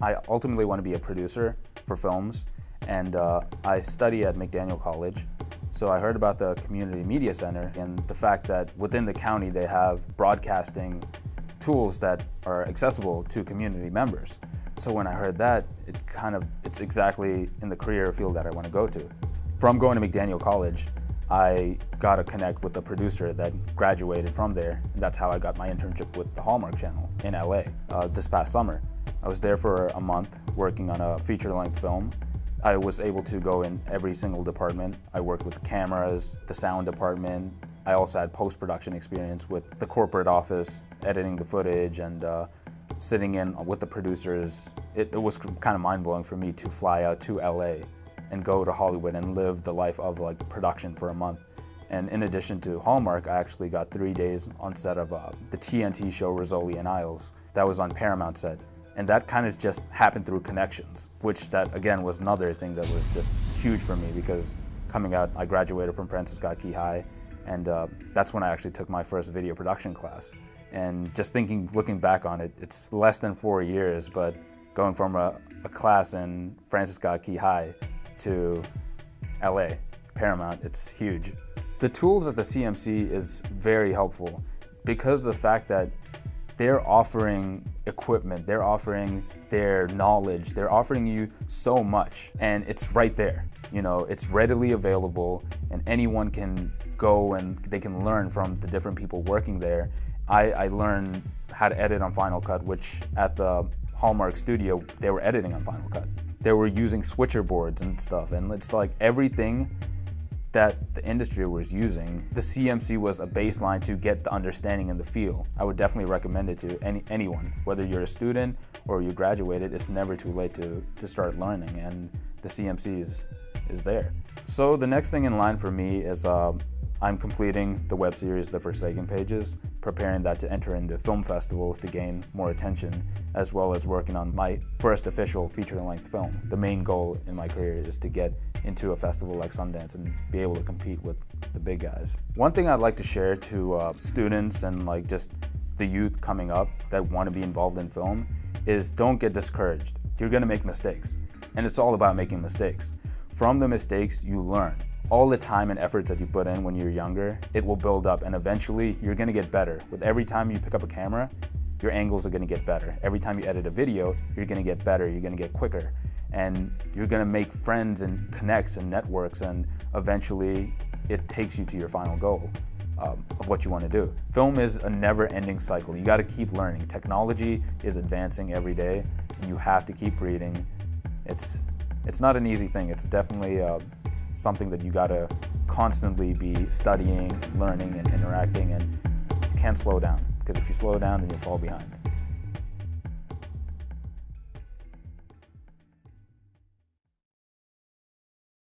I ultimately want to be a producer for films, and I study at McDaniel College. So I heard about the Community Media Center and the fact that within the county they have broadcasting tools that are accessible to community members. So when I heard that, it's exactly in the career field that I want to go to. From going to McDaniel College, I got to connect with a producer that graduated from there, and that's how I got my internship with the Hallmark Channel in LA this past summer. I was there for a month working on a feature-length film. I was able to go in every single department. I worked with the cameras, the sound department. I also had post-production experience with the corporate office, editing the footage and sitting in with the producers. It was kind of mind-blowing for me to fly out to LA and go to Hollywood and live the life of like production for a month. And in addition to Hallmark, I actually got 3 days on set of the TNT show Rizzoli and Isles. That was on Paramount set. And that kind of just happened through connections, which that again was another thing that was just huge for me, because coming out, I graduated from Francis Scott Key High, and that's when I actually took my first video production class. And just looking back on it, it's less than 4 years, but going from a class in Francis Scott Key High to LA, Paramount, it's huge. The tools at the CMC is very helpful because of the fact that they're offering equipment, they're offering their knowledge, they're offering you so much, and it's right there. You know, it's readily available, and anyone can go and they can learn from the different people working there. I learned how to edit on Final Cut, which at the Hallmark studio, they were editing on Final Cut. They were using switcher boards and stuff, and it's like everything that the industry was using, the CMC was a baseline to get the understanding and the feel. I would definitely recommend it to anyone, whether you're a student or you graduated. It's never too late to start learning, and the CMC is there. So the next thing in line for me is I'm completing the web series The Forsaken Pages, preparing that to enter into film festivals to gain more attention, as well as working on my first official feature-length film. The main goal in my career is to get into a festival like Sundance and be able to compete with the big guys. One thing I'd like to share to students and like just the youth coming up that want to be involved in film is don't get discouraged. You're gonna make mistakes, and it's all about making mistakes. From the mistakes, you learn. All the time and efforts that you put in when you're younger, it will build up, and eventually you're gonna get better. With every time you pick up a camera, your angles are gonna get better. Every time you edit a video, you're gonna get better, you're gonna get quicker, and you're gonna make friends and connects and networks, and eventually it takes you to your final goal of what you wanna do. Film is a never-ending cycle. You gotta keep learning. Technology is advancing every day, and you have to keep reading. It's not an easy thing. It's definitely something that you gotta constantly be studying, learning, and interacting, and you can't slow down, because if you slow down, then you'll fall behind.